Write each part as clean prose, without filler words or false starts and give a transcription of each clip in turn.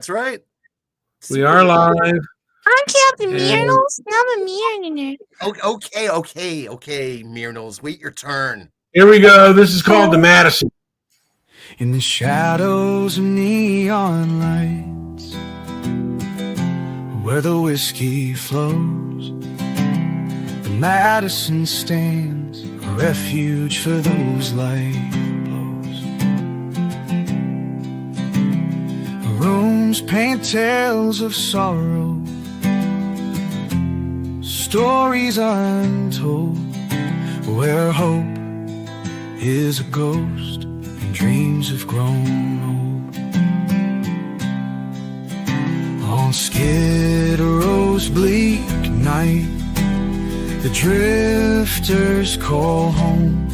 That's right. We are live. I'm Captain And- Myrtles. I'm a Myrtle. Okay, Myrtles. Wait your turn. Here we go. This is called the Madison. In the shadows of neon lights, where the whiskey flows, the Madison stands a refuge for those light blows. Rooms paint tales of sorrow, stories untold, where hope is a ghost and dreams have grown old. On Skid Row's bleak night, the drifters call home,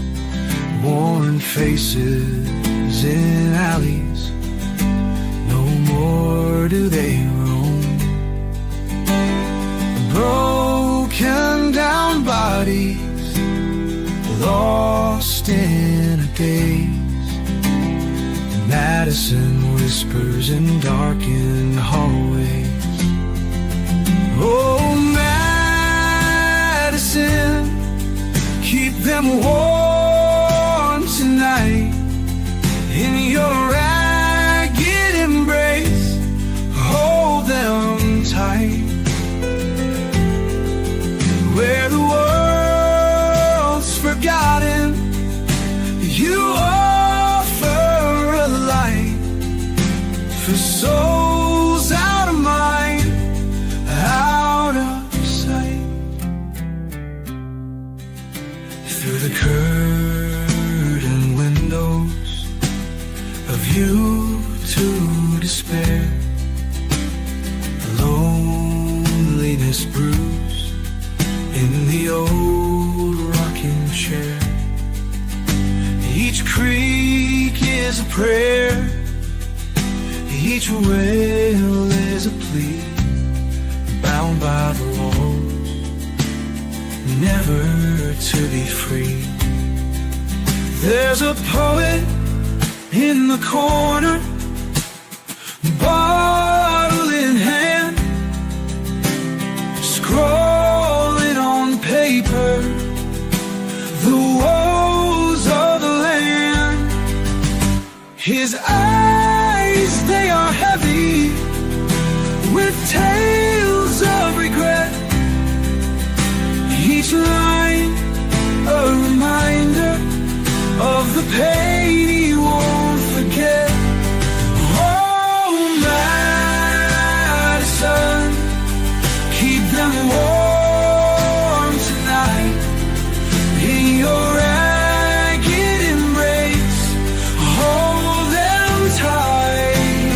worn faces in alleys, no more do they roam. Broken down bodies, lost in a daze, Madison whispers in darkened hallways. Oh, Madison, keep them warm tonight in your ragged embrace. Hold them tight. Where the world's forgotten, you offer a light for souls out of mind, out of sight. Through the curtained windows, a view to despair, loneliness brews in the old rocking chair. Each creak is a prayer, each wail is a plea, bound by the laws, never to be free. There's a poet in the corner, bottle in hand, scrolling on paper the woes of the land. His eyes, they are heavy with tales of regret, each line a reminder of the pain he won't forget. Oh, Madison, keep them warm tonight in your ragged embrace. Hold them tight.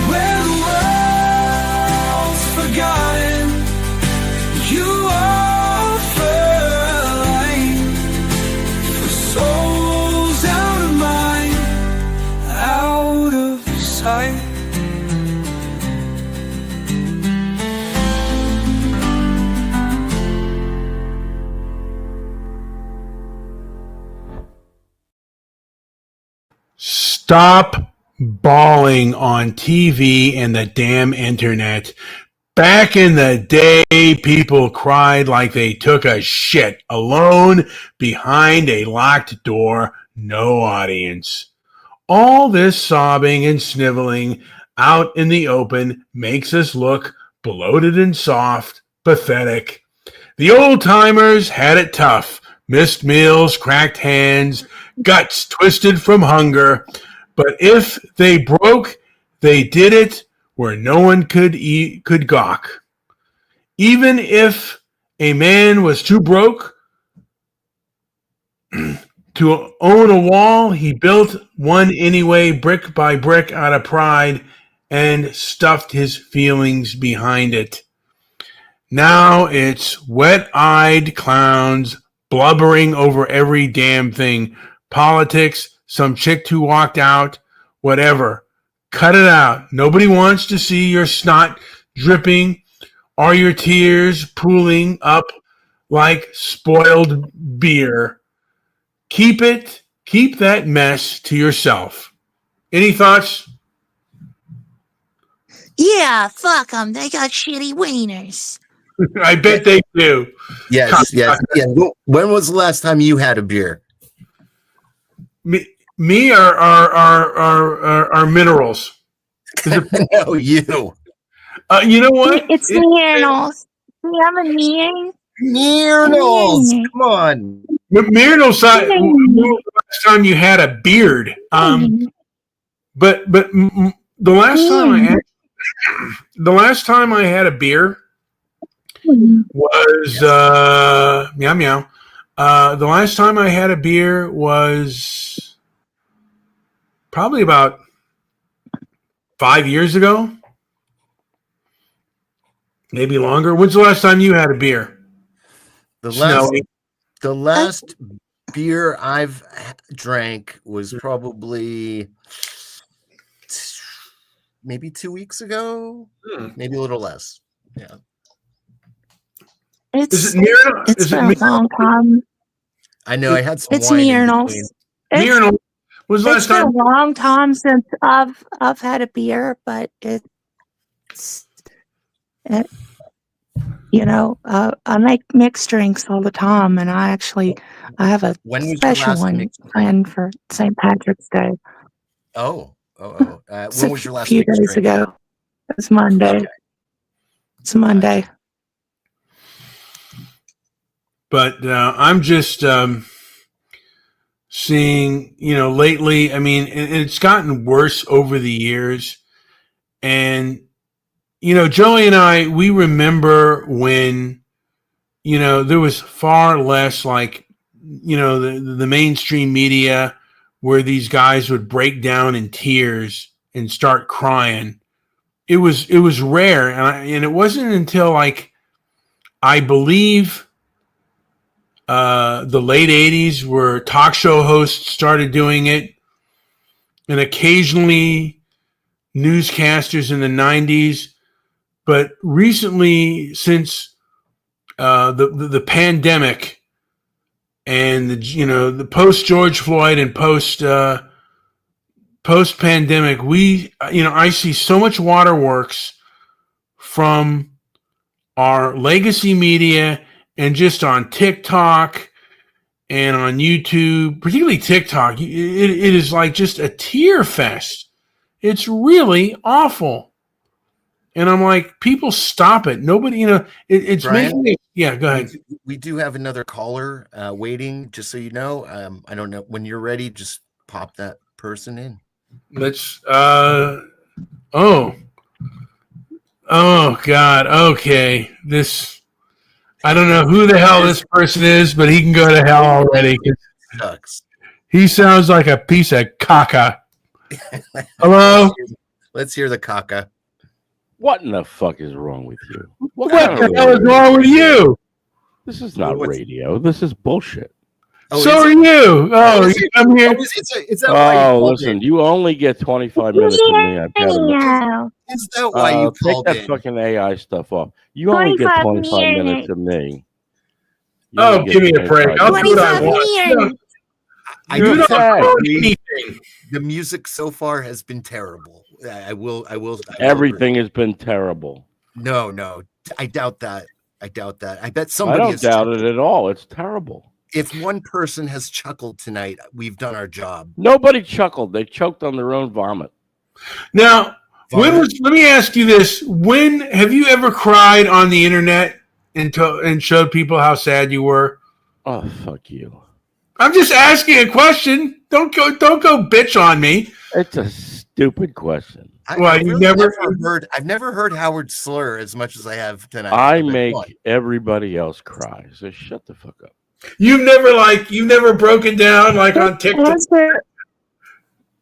Where the world's forgotten, you offer a light for souls out of mind, out of sight. Stop bawling on TV and the damn internet. Back in the day, people cried like they took a shit, alone behind a locked door, no audience. All this sobbing and sniffling out in the open makes us look bloated and soft, pathetic. The old-timers had it tough. Missed meals, cracked hands, guts twisted from hunger. But if they broke, they did it where no one could gawk. Even if a man was too broke to own a wall, he built one anyway, brick by brick, out of pride, and stuffed his feelings behind it. Now it's wet-eyed clowns blubbering over every damn thing. Politics, some chick who walked out, whatever. Cut it out. Nobody wants to see your snot dripping or your tears pooling up like spoiled beer. Keep that mess to yourself. Any thoughts? Yeah, fuck them. They got shitty wieners. I bet they do. Yes. When was the last time you had a beer? Me are minerals. No, you. You know what? It's Miernals. We have a Miern. Miernals. Come on. Minerals. When was the last time you had a beard? But the last time I had a beer was meow meow. The last time I had a beer was probably about 5 years ago, maybe longer. When's the last time you had a beer? The Snowy. last beer I've drank was probably maybe 2 weeks ago, maybe a little less. Yeah. It's been a long time. I know. I had some It's wine in Miernals. between. Miernals. Was the It's last been time? a long time since I've had a beer, but it's I make mixed drinks all the time, and I have a When was your special last one mixed drink? planned for St. Patrick's Day. When was your last a few mixed days drink? ago? It's Monday. Okay. It's Monday. But I'm just seeing, lately. I mean, and it's gotten worse over the years. And Joey and I, we remember when, there was far less like, the mainstream media where these guys would break down in tears and start crying. It was rare, and it wasn't until like I believe the late 80s where talk show hosts started doing it, and occasionally newscasters in the 90s. But recently, since the pandemic and the post George Floyd and post pandemic, I see so much waterworks from our legacy media and just on TikTok and on YouTube, particularly TikTok. It is like just a tear fest. It's really awful. And I'm like, people stop it. Nobody, it's Brian? making me. Yeah, go ahead. We do have another caller waiting, just so you know. I don't know. When you're ready, just pop that person in. Let's, oh God. Okay. I don't know who the hell this person is, but he can go to hell already. Sucks. He sounds like a piece of caca. Hello? Let's hear the caca. What in the fuck is wrong with you? What the hell is wrong with you? This is not radio. This is bullshit. Oh, so are you. Oh, you come here. Listen, you only get 25 minutes with me. I've got enough. Is that why you take called that in? fucking AI stuff off. You only get 25 minutes of me. Oh, give me a break. I'll do what I want. I You don't don't agree. anything. The music so far has been terrible. I will Everything has been terrible. No. I doubt that. I bet I somebody don't has doubt it at all. It's terrible. If one person has chuckled tonight, we've done our job. Nobody chuckled. They choked on their own vomit. Now, let me ask you this. When have you ever cried on the internet and showed people how sad you were? Oh, fuck you. I'm just asking a question. Don't go bitch on me. It's a stupid question. I've never heard Howard slur as much as I have tonight. I make everybody else cry. So shut the fuck up. You've never broken down like on TikTok.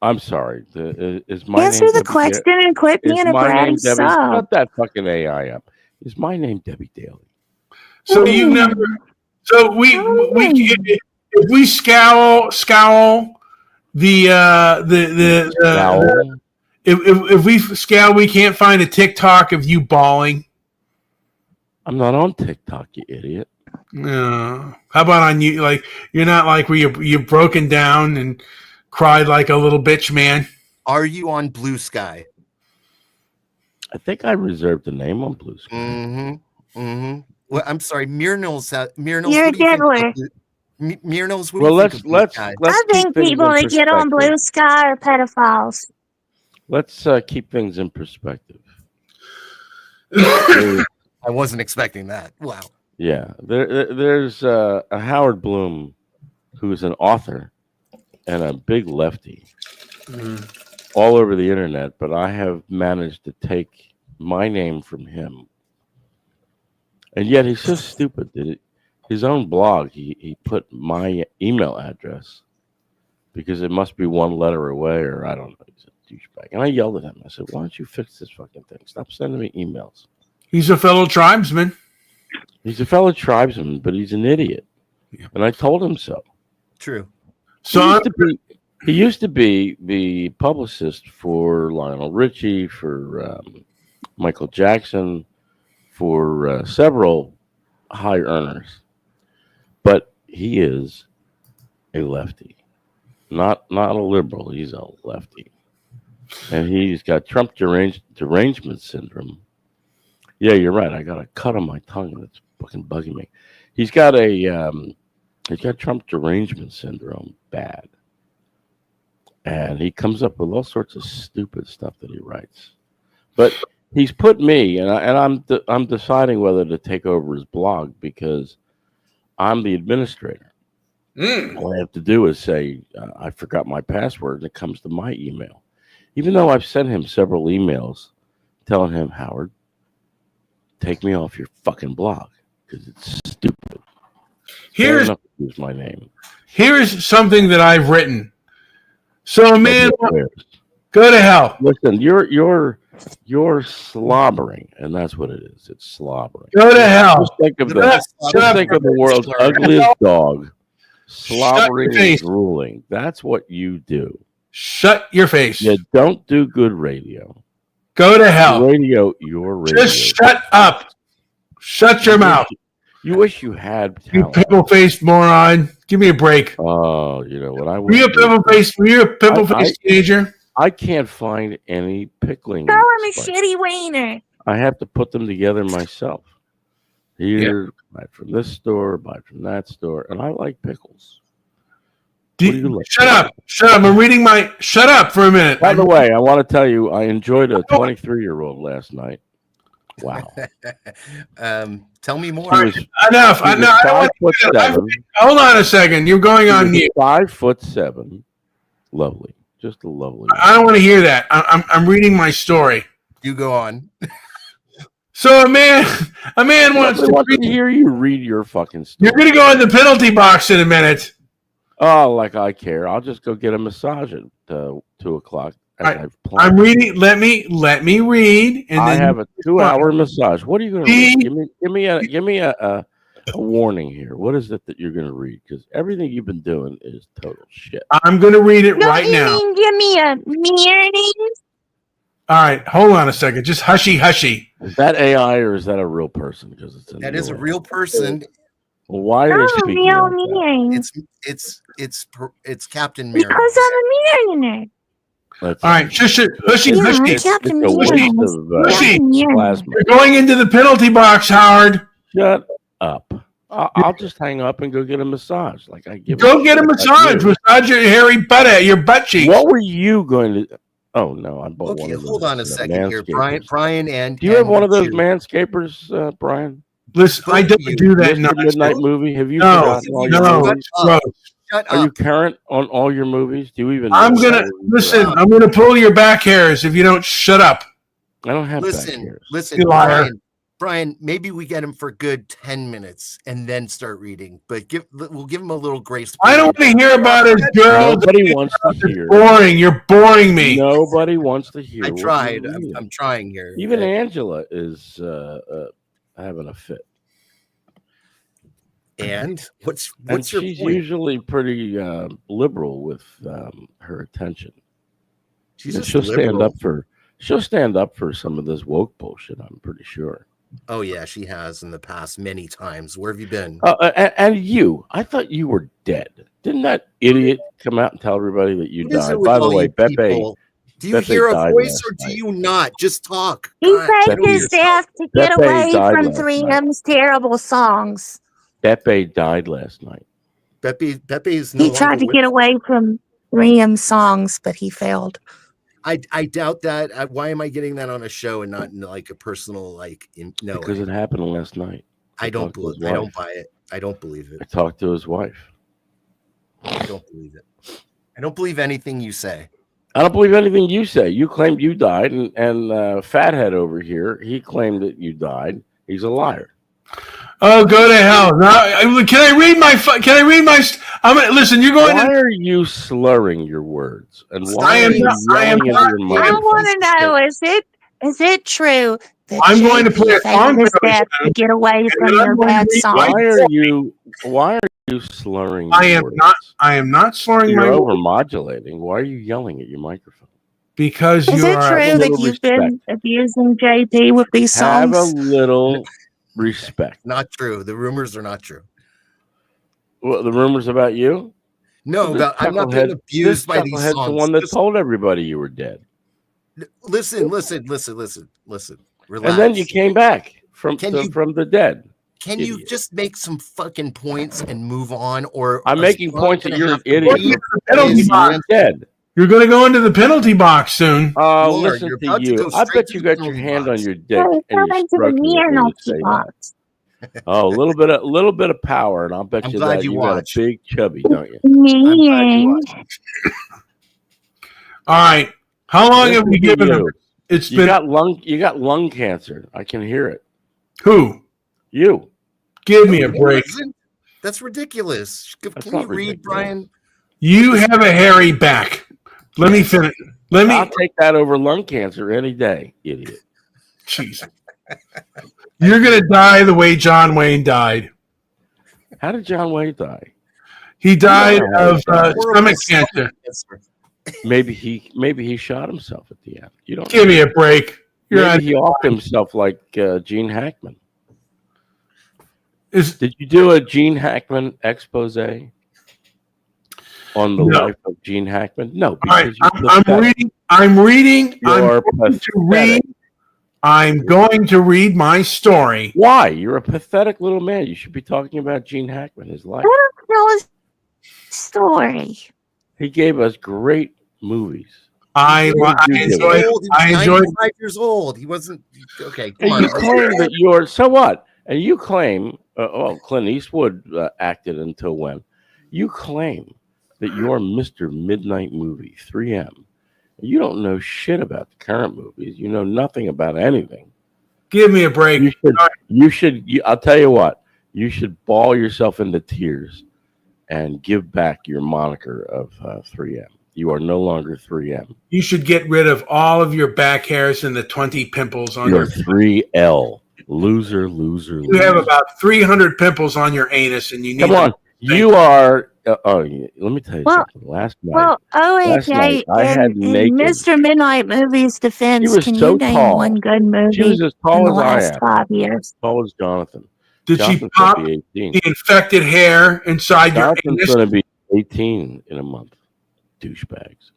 I'm sorry. Is my Answer name the question and quit being a bratty sub. Shut that fucking AI up. Is my name Debbie Daly? So you never. So we if we scowl if we scowl, we can't find a TikTok of you bawling. I'm not on TikTok, you idiot. No. How about on you? Like you're not like where you're broken down and cried like a little bitch man. Are you on Blue Sky? I think I reserved the name on Blue Sky. Mm-hmm. Mm-hmm. Well, I'm sorry, Myrnals. Myrnals, You're what do you think? Diddler. Myrnals, what do Well, you think of Blue let's Sky? I keep think things people in that get on perspective. Blue Sky are pedophiles. Let's keep things in perspective. I wasn't expecting that. Wow. Yeah, there's a Howard Bloom who's an author and a big lefty all over the internet, but I have managed to take my name from him. And yet he's so stupid that his own blog, he put my email address because it must be one letter away, or I don't know. He's a douchebag. And I yelled at him. I said, why don't you fix this fucking thing? Stop sending me emails. He's a fellow tribesman. He's a fellow tribesman, but he's an idiot. Yeah. And I told him so. True. So he used to be the publicist for Lionel Richie, for Michael Jackson, for several high earners. But he is a lefty. Not a liberal. He's a lefty. And he's got Trump derangement syndrome. Yeah, you're right. I got a cut on my tongue and it's fucking bugging me. He's got Trump derangement syndrome bad. And he comes up with all sorts of stupid stuff that he writes. But he's put me, and I'm deciding whether to take over his blog because I'm the administrator. All I have to do is say, I forgot my password, and it comes to my email. Even though I've sent him several emails telling him, Howard, take me off your fucking blog because it's stupid. Here's my name. Here's something that I've written. So a man, go to hell. Listen, you're slobbering, and that's what it is. It's slobbering. Go to hell. Just think of the world's ugliest dog slobbering and drooling. That's what you do. Shut your face. You don't do good radio. Go to hell. Your radio. Just shut up. Shut your mouth. You wish you had talent. You pimple-faced moron. Give me a break. Oh, you know what I Were you a pimple-faced teenager? I can't find any pickling. Call him a shitty wiener. I have to put them together myself. Here, buy from this store, buy from that store, and I like pickles. Shut up. I'm reading my. Shut up for a minute. By the way, I want to tell you, I enjoyed a 23-year-old last night. Wow. Tell me more. Enough. Hold on a second. You're going on mute. 5'7", lovely, just a lovely. I don't want to hear that. I'm reading my story. You go on. So a man wants to hear you read your fucking story. You're gonna go in the penalty box in a minute. Oh, like I care. I'll just go get a massage at 2:00. I'm reading. Let me read. And I then have a 2-hour massage. What are you going to read? Give me a warning here. What is it that you're going to read? Because everything you've been doing is total shit. I'm going to read it right now. Give me a warning. All right, hold on a second. Just hushy. Is that AI or is that a real person? Because that is a real person. Well, why are they speaking like that? It's Captain Mirror. Because I'm a millionaire. All right, hushy. Captain You're going into the penalty box, Howard. Shut up. I'll just hang up and go get a massage. Like I give. Go get a massage. Massage your hairy butt, your butt cheeks. What were you going to? Oh no, I bought one of those. Hold on a second here, Brian. And do you have one of those manscapers, Brian? Listen, I don't do that. Midnight movie. Have you? No. Are you current on all your movies? Do you even? I'm gonna pull your back hairs if you don't shut up. I don't have back hairs. Listen, Brian. Maybe we get him for good 10 minutes and then start reading. But we'll give him a little grace. I don't want to hear about his girl. Nobody wants to hear. Boring. You're boring me. Nobody wants to hear. I tried. I'm trying here. Even Angela is having a fit. And what's your she's point? Usually pretty liberal with her attention. She'll stand up for some of this woke bullshit. I'm pretty sure. Oh yeah, she has in the past many times. Where have you been? And you, I thought you were dead. Didn't that idiot come out and tell everybody that you died? By the way, Do you Bet they hear a died voice last or do night. you not? Just talk. He God, faked settle his yourself. death to get Pepe away died from last night. 3M's terrible songs. Pepe died last night. Pepe is no He longer tried to with get us. away from 3M songs, but he failed. I doubt that. Why am I getting that on a show and not in like a personal no? Because it happened last night. I don't talked to his believe. I don't wife. buy it. I don't believe it. I talked to his wife. I don't believe it. I don't believe anything you say. I don't believe anything you say. You claimed you died, and Fathead over here, he claimed that you died. He's a liar. Oh, go to hell! Now, can I read my? I'm gonna listen. You're going. Why are you slurring your words? And I why am are you not- yelling I am into not- your I mic? want to know, is it true that I'm going to play a JP song faked his for you, death to get away and from then your I'm going to bad read my- songs? Why are you slurring I your am words? not. I am not slurring You're my over words modulating. Why are you yelling at your microphone? because Is you it are. true a that little you've respect. been abusing JP with these Have a songs? little respect. Not true. The rumors are not true. Well, the rumors about you? No, This I'm not being chucklehead- abused this by these chucklehead's songs. the one that Just told everybody you were dead. listen. Relax. And then you came back from Can the dead. Can you idiot. just make some fucking points and move on? Or I'm is making John points that gonna you're an have to idiot. read Penalty his box. answer? Dead. You're going to go into the penalty box soon. Oh, You are. listen You're to about to you. go I straight bet to you the got your penalty hand box. on your dick Hey, and come you're into the stroking it when you penalty say that. box. Oh, a little bit of power, and I'll bet I'm you glad that you you got a watched. big chubby, don't you? I'm glad you Man. watched. All right. How long have Listen we to given them? you. It's You been got lung cancer. I can hear it. who? You. Give me a No, break. listen. That's ridiculous. That's Can you not read, ridiculous. Brian? You have a hairy back. Let me finish. I'll take that over lung cancer any day, idiot. Jeez. You're going to die the way John Wayne died. How did John Wayne die? He died how of he died. stomach cancer. Maybe he shot himself at the end. You don't Give know. me a break. You're Maybe on, he offed himself like Gene Hackman. is, Did you do a Gene Hackman expose on the No. life of Gene Hackman? No, all right, because you're I'm pathetic. reading. I'm reading. You're read. I'm going to read my story. Why? You're a pathetic little man. You should be talking about Gene Hackman, his life. I don't know his story. He gave us great movies. I He's enjoyed. old. He's I enjoyed. 95 years old. He wasn't okay. Come And on. you claim that you're so what? And you claim, Clint Eastwood acted until when? You claim that you're Mr. Midnight Movie, 3M. You don't know shit about the current movies. You know nothing about anything. Give me a break. I'll tell you what. You should bawl yourself into tears and give back your moniker of 3M. You are no longer 3M. You should get rid of all of your back hairs and the 20 pimples on You're your. 3L. Loser. You have about 300 pimples on your anus, and you need. Come on. You are. Let me tell you something. Last night. Well, Last night, OAK, I had in naked- Mr. Midnight Movie's defense, He was can so you name tall. one good She movie was as in tall the as I last am. 5 years? Tall as Jonathan. Did Jonathan's she pop gonna be 18. the infected hair inside your Jonathan's anus? going to be 18 in a month. Douchebags.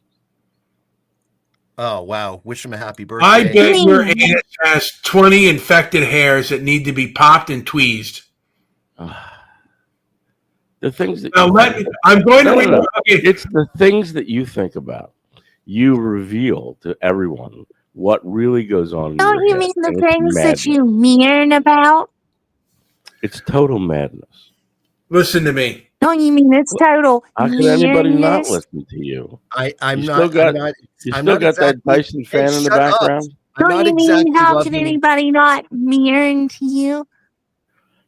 Oh wow! Wish him a happy birthday. I bet your anus has 20 infected hairs that need to be popped and tweezed. The things that Now you let think me. I'm going to No, read. no, no. Okay. It's the things that you think about. You reveal to everyone what really goes on in Don't your you head, mean the and it's things that madness. you mean about? It's total madness. Listen to me. Don't you mean it's total How can anybody not meanness? listen to you? I'm You not. still got- I'm not. You I'm still not got that exactly- Dyson fan Hey, in the shut up. background? I'm Don't not you mean exactly how loving- can anybody not mirror to you?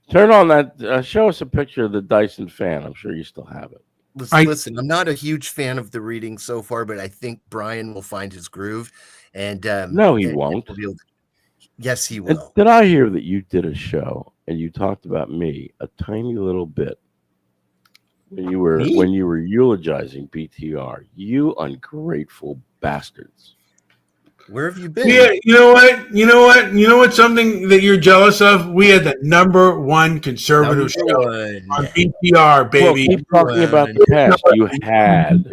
Turn on that. Show us a picture of the Dyson fan. I'm sure you still have it. Listen, I'm not a huge fan of the reading so far, but I think Brian will find his groove. And No, he and won't. he'll be able to- Yes, he And will. did I hear that you did a show and you talked about me a tiny little bit when you were Me? eulogizing BTR? You ungrateful bastards! Where have you been? Yeah, you know what? Something that you're jealous of? We had the number one conservative show on BTR, Well, baby. keep talking about the past. You had.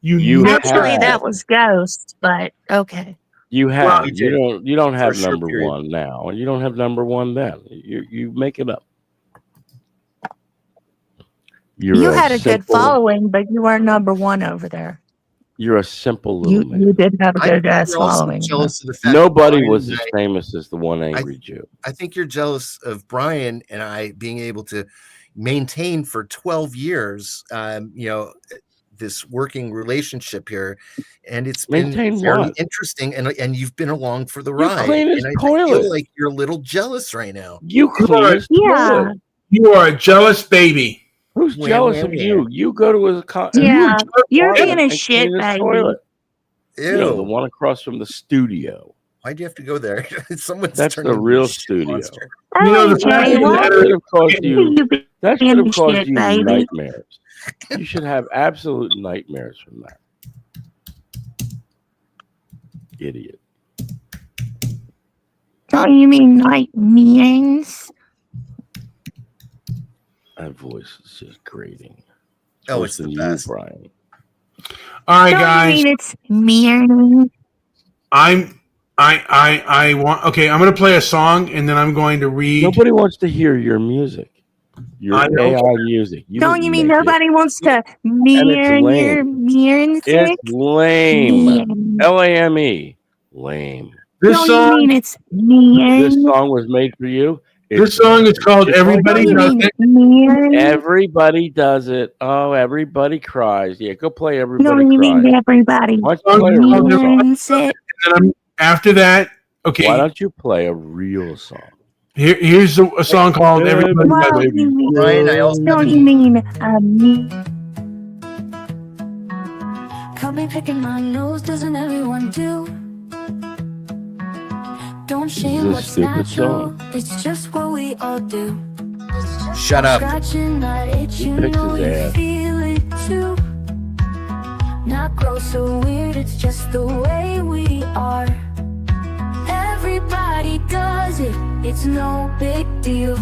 You Actually, have. that was Ghost, but okay. You have. you You don't have a short number period. one now, and you don't have number one then. You make it up. You had a good simple- following, but you weren't number one over there. You're a simple little man. You did have a I good think ass you're also following. jealous of the fact Nobody Brian was and as famous as the one angry Jew. I think you're jealous of Brian and I being able to maintain for 12 years, this working relationship here, and it's been Maintain very what? interesting, and you've been along for the You ride. clean his And I toilet. feel like you're a little jealous right now. You clean his Yeah. toilet. You are a jealous baby. Who's Wham, jealous wham, of wham. you? You go to his Yeah. You're toilet being a and shit clean his baby. toilet. Ew. You know, the one across from the studio. Why'd you have to go there? Someone's That's turning the into real a shit studio. monster. You know, Oh, the fact Jay, of the why matter That should have caused are you. you That should being have a caused shit you baby? nightmares. You should have absolute nightmares from that. Idiot. Oh, you mean nightmares? That voice is just grating. Oh, Worse it's the than best. you, Brian. All right, Don't guys. you mean it's mirroring? I want. Okay, I'm going to play a song, and then I'm going to read. Nobody wants to hear your music. Your I know. AI music. Don't didn't you mean make it. nobody wants to it's mirror your lame. music? It's lame. Lame. LAME. Lame. This Don't you song. mean it's This mirroring? song was made for you. This song is called it's "Everybody Don't you Does mean It." mirroring? Everybody does it. Oh, everybody cries. Yeah, go play Everybody Don't you Cries. mean everybody Why don't you play a real song? mirrors it? And then after that, okay. Why don't you play a real song? Here's a song called "Everybody Does Well, It." you mean, Brian, I also have don't you an mean Caught me picking my nose, doesn't everyone do? Don't shame a what's stupid natural, song. it's just what we all do. shut up. Scratching that itch, He you picks know his you ass. feel it too. Not gross or weird, it's just the way we are. Everybody does it, it's no big deal.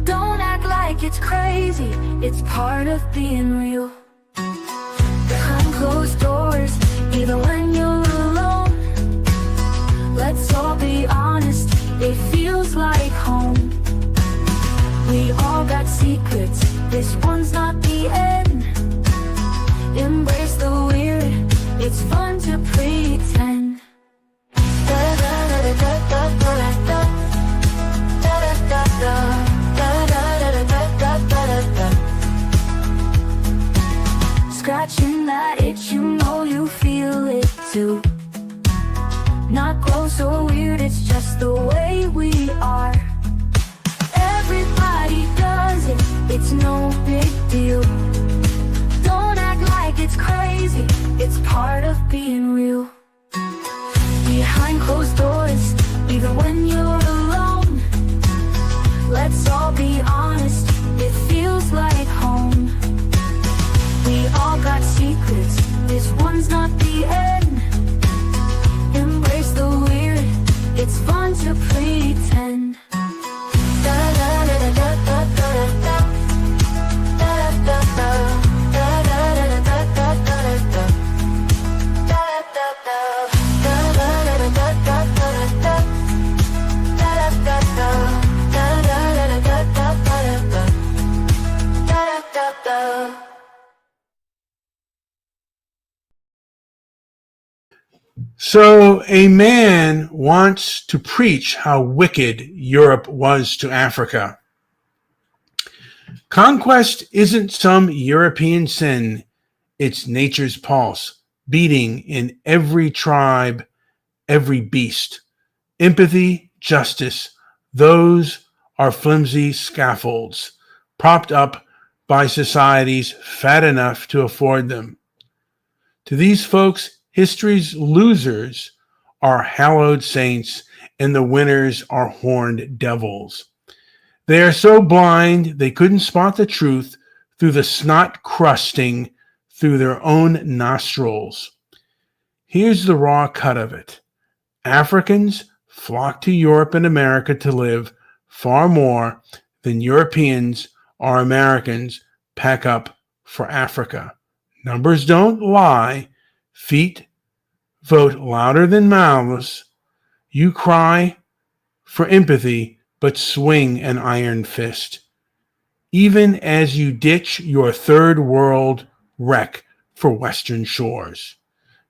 Don't act like it's crazy, it's part of being real. Behind closed doors, even when you're alone, let's all be honest, it feels like home. We all got secrets, this one's not the end. Embrace the weird, it's fun to pretend. Scratching that itch, you know you feel it too. Not gross or weird, it's just the way we are. Everybody does it, it's no big deal. Don't act like it's crazy, it's part of being real. Behind closed doors, even when you're alone, let's all be honest, it feels like home. We all got secrets, this one's not the end. Embrace the weird, it's fun to pretend. So a man wants to preach how wicked Europe was to Africa. Conquest isn't some European sin. It's nature's pulse, beating in every tribe, every beast. Empathy, justice, those are flimsy scaffolds, propped up by societies fat enough to afford them. To these folks, history's losers are hallowed saints, and the winners are horned devils. They are so blind they couldn't spot the truth through the snot crusting through their own nostrils. Here's the raw cut of it. Africans flock to Europe and America to live far more than Europeans or Americans pack up for Africa. Numbers don't lie. Feet vote louder than mouths. You cry for empathy, but swing an iron fist. Even as you ditch your third world wreck for Western shores.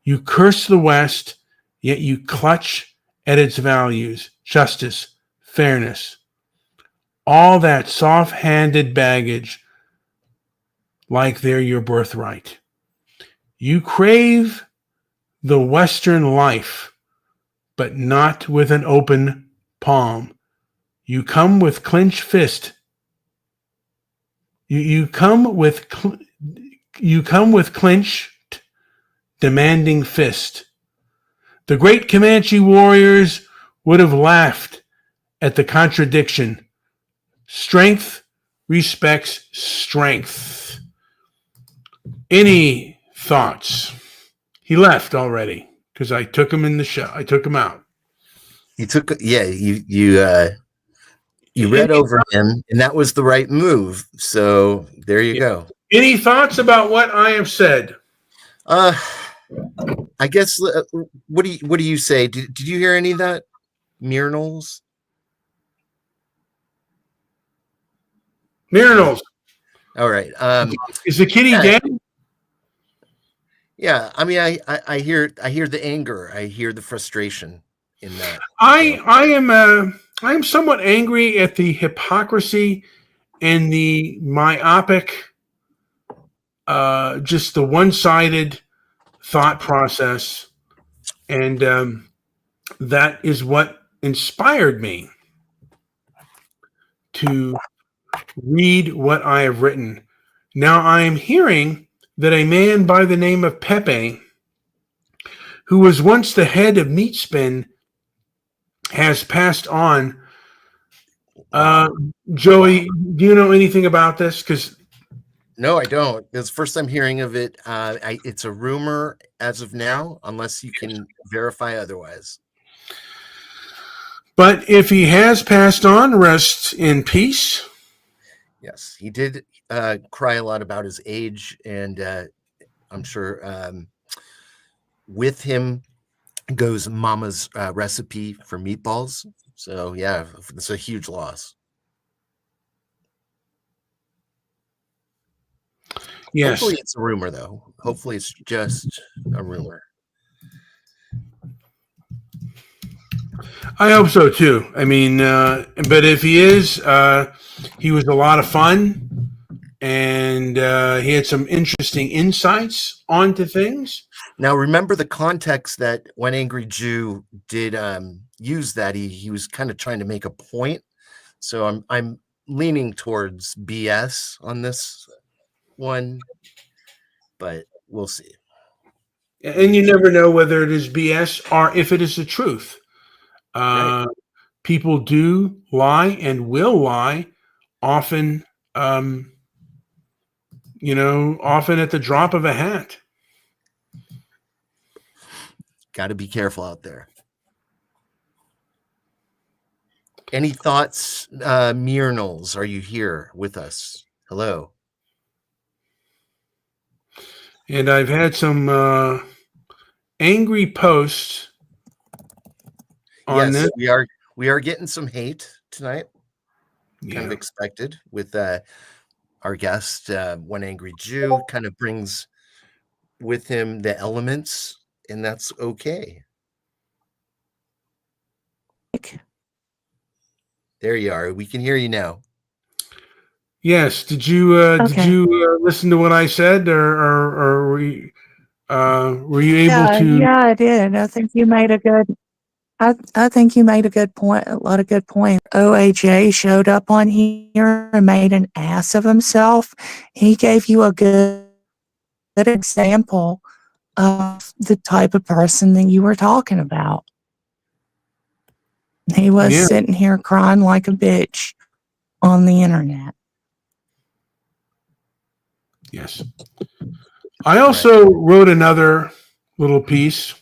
You curse the West, yet you clutch at its values, justice, fairness. All that soft-handed baggage like they're your birthright. You crave the Western life, but not with an open palm. You come with clenched fist. You come with clenched, demanding fist. The great Comanche warriors would have laughed at the contradiction. Strength respects strength. Any thoughts? He left already because I took him in the show. I took him out. You read over him, and that was the right move. So there you go. Any thoughts about what I have said? I guess. What do you say? Did you hear any of that, Myrnals? Myrnals. All right. Is the kitty dead? Yeah. I mean, I hear the anger. I hear the frustration in that. I am somewhat angry at the hypocrisy and the myopic, just the one-sided thought process, and that is what inspired me to read what I have written. Now I am hearing that a man by the name of Pepe, who was once the head of Meatspin, has passed on. Joey, do you know anything about this? Because no, I don't. It's the first time hearing of it. It's a rumor as of now, unless you can verify otherwise. But if he has passed on, rest in peace. Yes, he did cry a lot about his age, and I'm sure with him goes Mama's recipe for meatballs. So yeah, it's a huge loss. Yes. Hopefully it's a rumor, though. Hopefully it's just a rumor. I hope so too. I mean, but if he is, he was a lot of fun, and he had some interesting insights onto things. Now, remember the context that One Angry Jew did use that he was kind of trying to make a point. So I'm leaning towards BS on this one, but we'll see. And you never know whether it is BS or if it is the truth. Right. People do lie and will lie often, often at the drop of a hat. Got to be careful out there. Any thoughts, Myrnals? Are you here with us? Hello. And I've had some angry posts on yes, this. we are getting some hate tonight. Kind of expected with our guest, One Angry Jew, kind of brings with him the elements, and that's okay. There you are. We can hear you now. Yes. Did you listen to what I said, or were you able to? Yeah, I did. I think you made a good. I think you made a good point. A lot of good points. OAJ showed up on here and made an ass of himself. He gave you a good example of the type of person that you were talking about. He was sitting here crying like a bitch on the internet. Yes. I also wrote another little piece.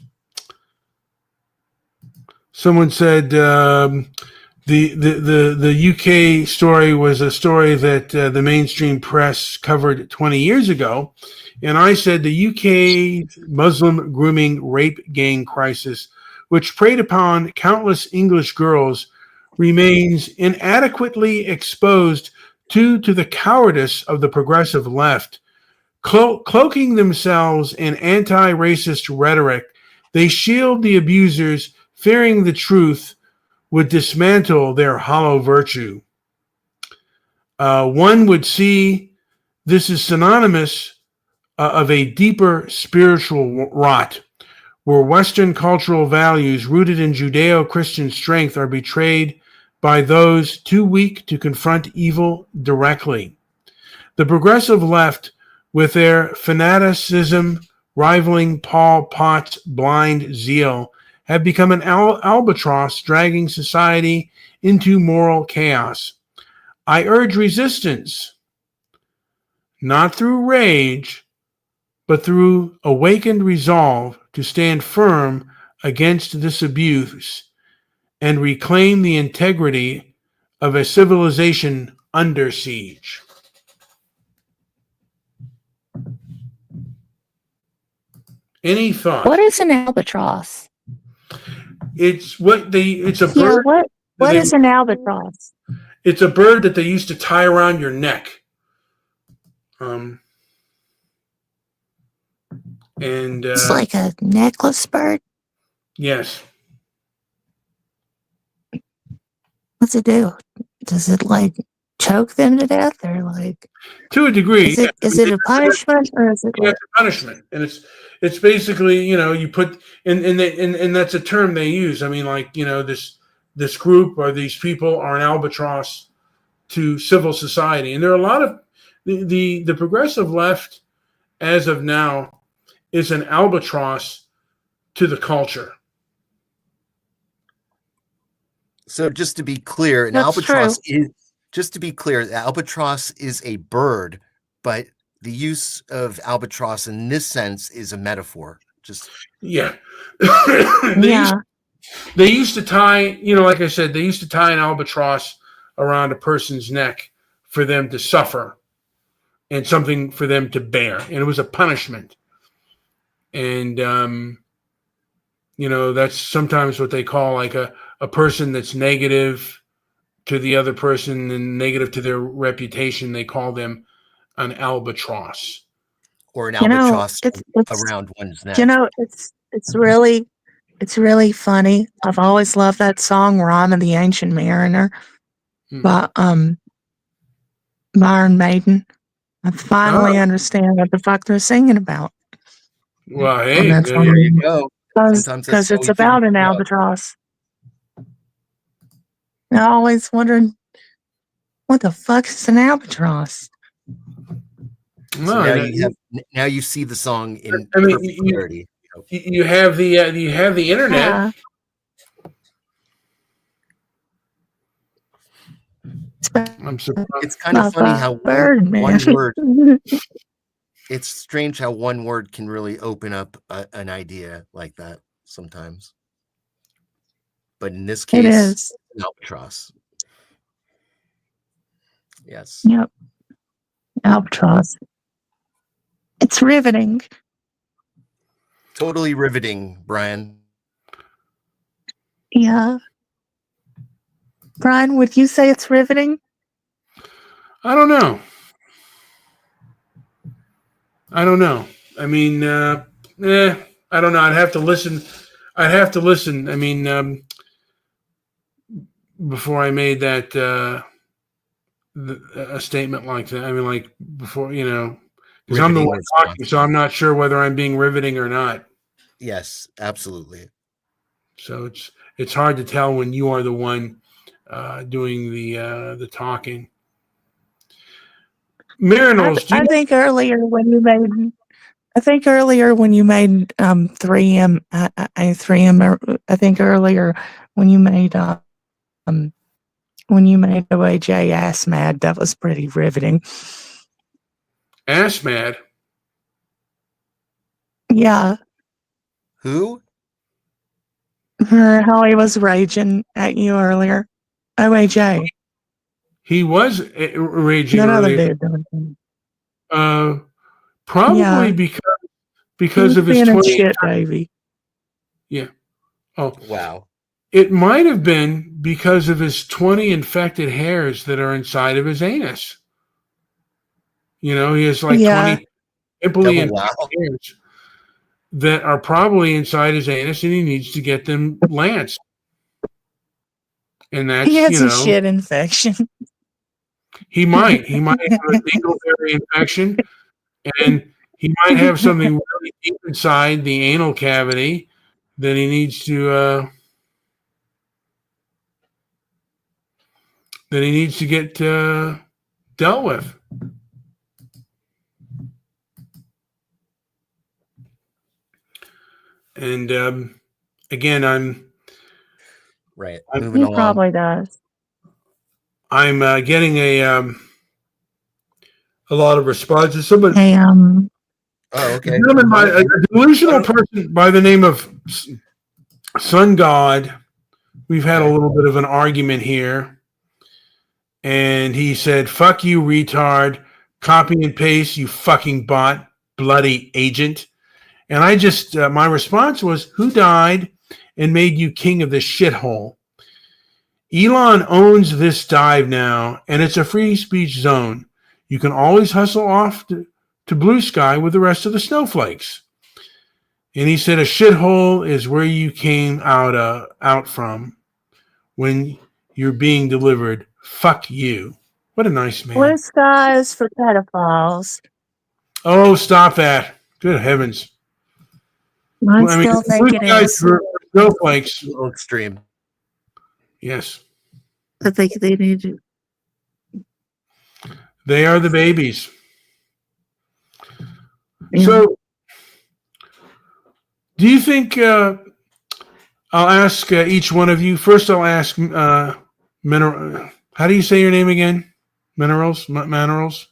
Someone said, The UK story was a story that the mainstream press covered 20 years ago, and I said the UK Muslim grooming rape gang crisis, which preyed upon countless English girls, remains inadequately exposed due to the cowardice of the progressive left. Cloaking themselves in anti-racist rhetoric, they shield the abusers, fearing the truth would dismantle their hollow virtue. One would see this is synonymous of a deeper spiritual rot, where Western cultural values rooted in Judeo-Christian strength are betrayed by those too weak to confront evil directly. The progressive left, with their fanaticism rivaling Pol Pot's blind zeal, have become an albatross dragging society into moral chaos. I urge resistance, not through rage, but through awakened resolve to stand firm against this abuse and reclaim the integrity of a civilization under siege. Any thoughts? What is an albatross? It's a Yeah, bird. what is an albatross? It's a bird that they used to tie around your neck. It's like a necklace bird. Yes. What's it do? Does it like choke them to death, or like To a degree. is it a punishment, or is it Yeah, it's a punishment, and it's basically, you put and that's a term they use. I mean, like, this group or these people are an albatross to civil society, and there are a lot of the progressive left as of now is an albatross to the culture. So just to be clear, an That's albatross true. is just to be clear, the albatross is a bird, but the use of albatross in this sense is a metaphor. Just Yeah. Yeah. They used to tie, like I said, they used to tie an albatross around a person's neck for them to suffer and something for them to bear. And it was a punishment. And, that's sometimes what they call like a person that's negative to the other person and negative to their reputation. They call them an albatross. or an albatross It's around one's neck. it's really funny. I've always loved that song "Rhyme of the Ancient Mariner" by Iron Maiden. I finally understand what the fuck they're singing about. Well, hey, there you go. Because it's about an albatross. I always wondered, what the fuck is an albatross? So now you see the song in perfect clarity. You have the internet. Yeah. I'm surprised. It's kind of funny how one word. It's strange how one word can really open up an idea like that sometimes. But in this case, it is an albatross. Yes. Yep. Albatross. It's riveting. Totally riveting, Brian. Yeah. Brian, would you say it's riveting? I don't know. I mean, I don't know. I'd have to listen. I mean, before I made that a statement like that. I mean, like before, because I'm the one talking, so I'm not sure whether I'm being riveting or not. Yes, absolutely. So it's hard to tell when you are the one doing the talking. Marinals, I think earlier when you made 3M, I think earlier when you made OAJ ass mad, that was pretty riveting. Ass mad? Yeah. Who? How he was raging at you earlier. OAJ. He was raging That other earlier. dude. Probably Yeah. because of his being a 20. shit baby. Yeah. Oh, Wow. it might have been because of his 20 infected hairs that are inside of his anus. You know, he has like Yeah. 20 pimply Double wow. infected hairs that are probably inside his anus, and he needs to get them lanced. And that's, He has you a know, shit infection. he might have a dingleberry infection, and he might have something really deep inside the anal cavity that he needs to get dealt with. And again, Right. I'm- Moving He along. probably does. I'm getting a lot of responses. Somebody, Hey, Oh, okay. a delusional person by the name of Sun God. We've had a little bit of an argument here, and he said, "Fuck you, retard! Copy and paste, you fucking bot, bloody agent." And I just, my response was, "Who died and made you king of this shithole?" Elon owns this dive now, and it's a free speech zone. You can always hustle off to blue sky with the rest of the snowflakes. And he said, a shithole is where you came out from when you're being delivered. Fuck you. What a nice man. blue skies for pedophiles. Oh, stop that. Good heavens. I still think it blue skies is. for snowflakes. A little extreme. Yes. I think they need to. They are the babies. Yeah. So, do you think I'll ask each one of you? First, I'll ask Mineral. How do you say your name again? Minerals? Minerals?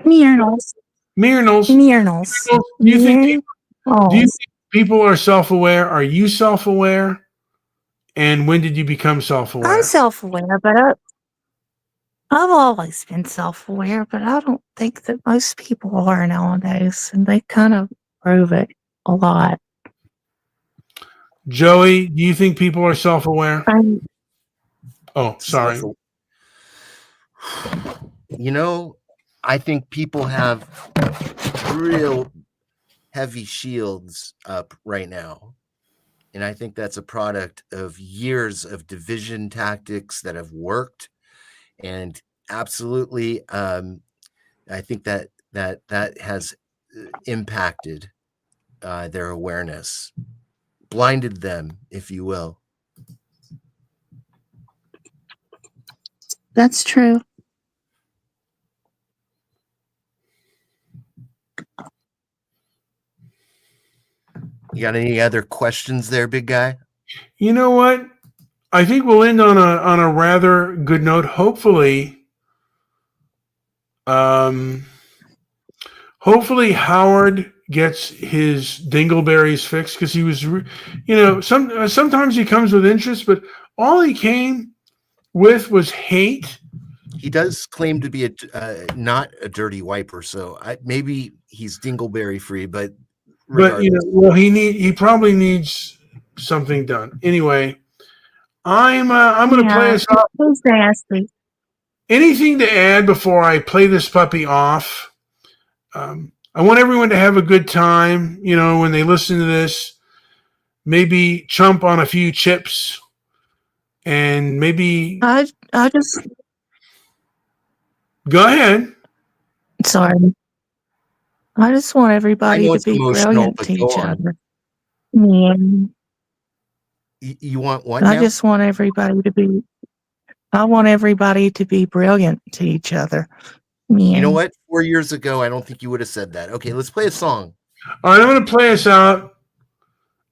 Miernals. Minerals. Miernals. Do you think people are self-aware? Are you self-aware? And when did you become self-aware? I'm self-aware, but I've always been self-aware, but I don't think that most people are nowadays, and they kind of prove it a lot. Joey, do you think people are self-aware? Oh, sorry. You know, I think people have real heavy shields up right now. And I think that's a product of years of division tactics that have worked. And absolutely, I think that has impacted their awareness, blinded them, if you will. That's true. You got any other questions there, big guy? You know what? I think we'll end on a rather good note. Hopefully, Howard gets his dingleberries fixed, because he was, sometimes he comes with interest, but all he came with was hate. He does claim to be not a dirty wiper, so maybe he's dingleberry free, but he probably needs something done. Anyway, I'm going to play us off. Who's nasty? Anything to add before I play this puppy off? I want everyone to have a good time. When they listen to this, maybe chomp on a few chips, and maybe I just go ahead. Sorry. I just want everybody to be brilliant to each other. Yeah. You want what? I just want everybody to be. I want everybody to be brilliant to each other. You know what? 4 years ago, I don't think you would have said that. Okay, let's play a song. All right, I'm going to play us out.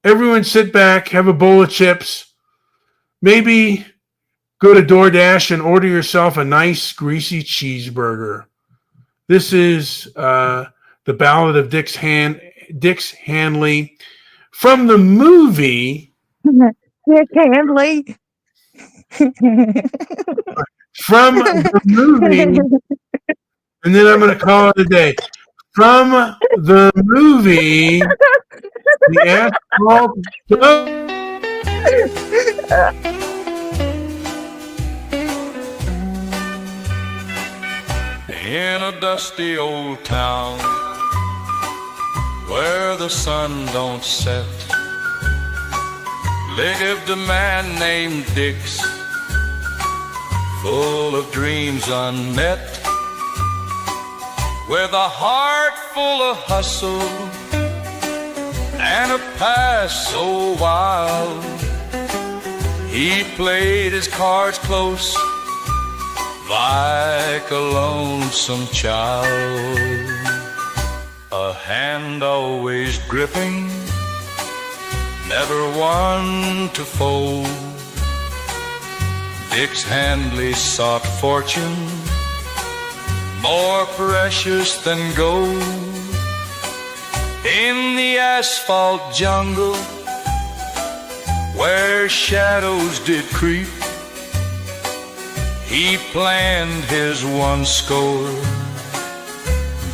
Everyone sit back, have a bowl of chips. Maybe go to DoorDash and order yourself a nice, greasy cheeseburger. This is the Ballad of Dix Handley from the movie Dick Handley. From the movie, and then I'm going to call it a day. From the movie, The Asphalt Jungle. In a dusty old town where the sun don't set, lived a man named Dix, full of dreams unmet, with a heart full of hustle and a past so wild. He played his cards close like a lonesome child, a hand always gripping, never one to fold. Dix Handley sought fortune more precious than gold. In the asphalt jungle where shadows did creep, he planned his one score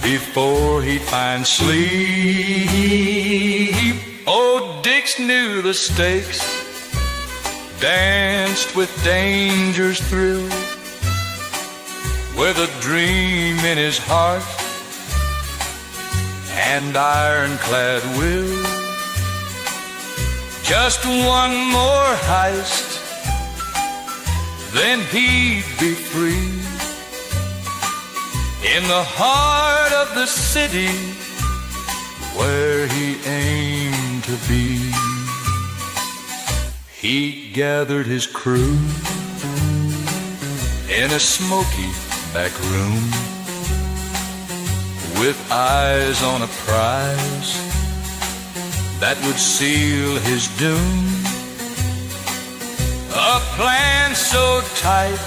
before he'd find sleep. Oh, Dix knew the stakes, danced with danger's thrill, with a dream in his heart and ironclad will. Just one more heist, then he'd be free, in the heart of the city where he aimed to be. He gathered his crew in a smoky back room, with eyes on a prize that would seal his doom. A plan so tight,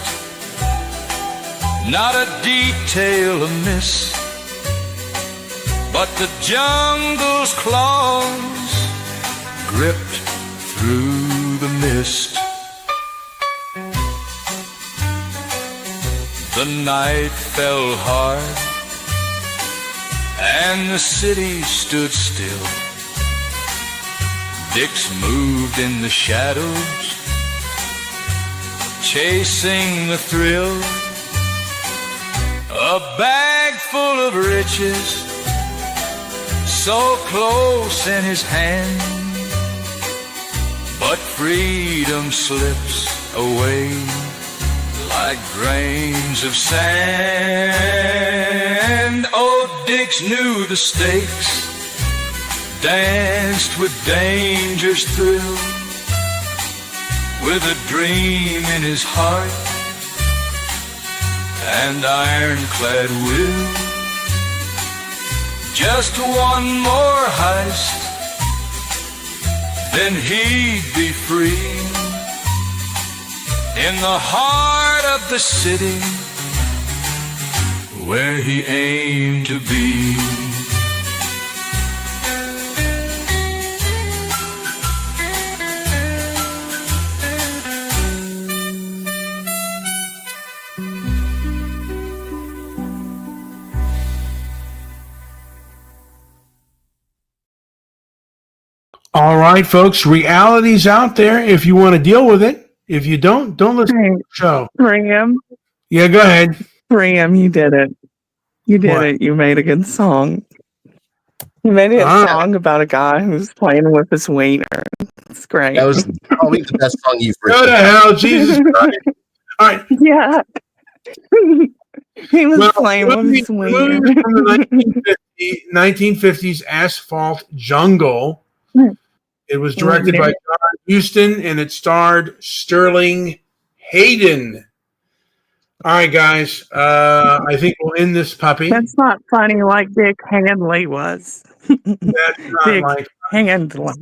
not a detail amiss, but the jungle's claws gripped through the mist. The night fell hard and the city stood still. Dix moved in the shadows, chasing the thrill. A bag full of riches, so close in his hand, but freedom slips away like grains of sand. Oh, Dix knew the stakes, danced with danger's thrill, with a dream in his heart and ironclad will. Just one more heist, then he'd be free, in the heart of the city where he aimed to be. All right, folks, reality's out there if you want to deal with it. If you don't listen to the show. Ram, Yeah, go ahead. Ram, you did it. You did What? it. You made a good song. You made a song about a guy who's playing with his wiener. It's great. That was probably the best song you've Go written. to hell, Jesus Christ. All right. Yeah. He was Well, playing with his movie wiener. from the 1950s Asphalt Jungle. It was directed by John Huston, and it starred Sterling Hayden. All right, guys. I think we'll end this puppy. That's not funny like Dick Handley was. That's not Dick like Handley.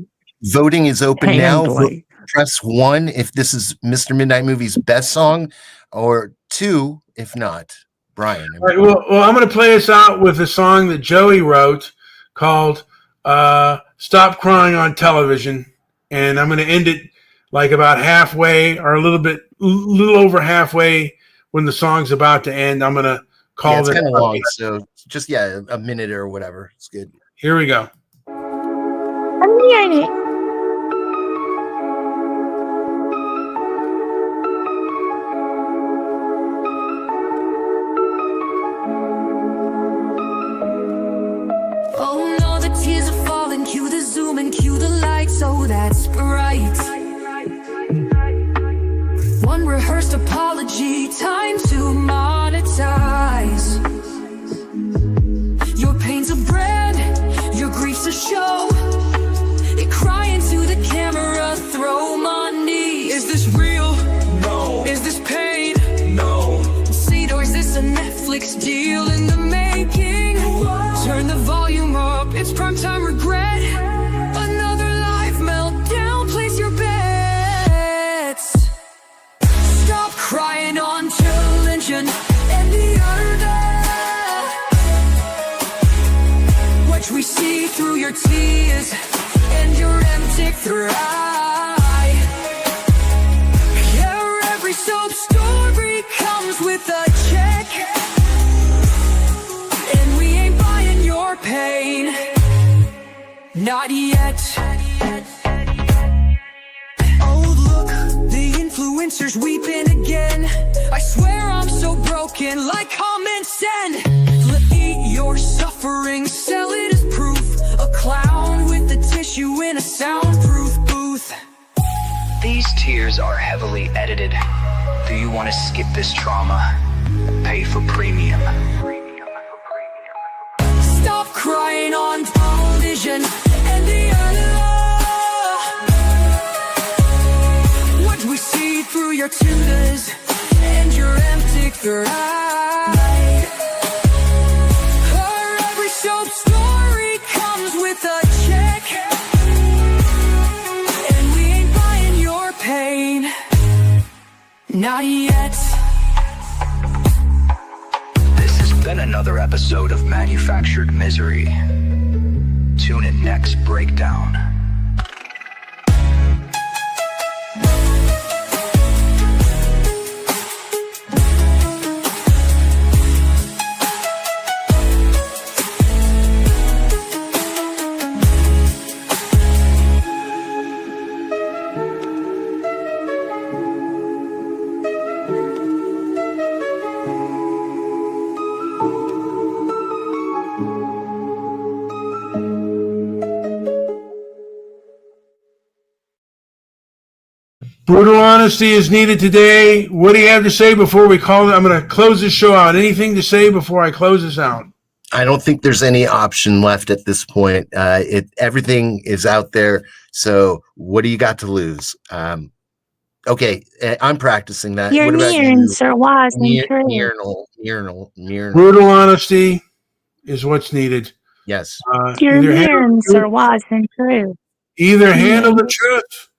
Voting is open now. Handley. Press 1 if this is Mr. Midnight Movie's best song, or 2 if not. Brian. All right, well, I'm going to play us out with a song that Joey wrote called Stop Crying on Television. And I'm going to end it like about halfway or a little over halfway when the song's about to end. I'm gonna call it's it kind of long, so just a minute or whatever. It's good. Here we go. I'm hearing it. Oh no, the tears are falling. Cue the zoom and cue the lights. Oh, that's bright. One rehearsed apology, time to monetize. Your pain's a brand, your grief's a show. You cry into the camera, throw money. Is this real? No. Is this pain? No. See, or is this a Netflix deal in the making? Turn the volume up, it's primetime regret. Another life meltdown, place your bets. Stop crying on television and the internet. Watch we see through your tears and your empty eye. Yeah, every soap story comes with a check, and we ain't buying your pain. Not yet. Oh look, the influencers weeping again. I swear I'm so broken, like, comment, send. Eat your suffering, sell it as proof. A clown with a tissue in a soundproof booth. These tears are heavily edited. Do you want to skip this trauma? Pay for premium. Stop crying on television and the what we see through your tutors and your empty eye. Every soap story comes with a check, and we ain't buying your pain. Not yet. This has been another episode of Manufactured Misery. Tune in next breakdown. Brutal honesty is needed today. What do you have to say before we call it? I'm going to close this show out. Anything to say before I close this out? I don't think there's any option left at this point. Everything is out there. So what do you got to lose? Okay, I'm practicing that. Your What about you? nearings are wise and true. Nearnal. Brutal honesty is what's needed. Yes. Your Either nearings are wise and true. handle the truth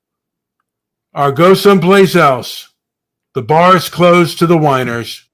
or go someplace else. The bar is closed to the whiners.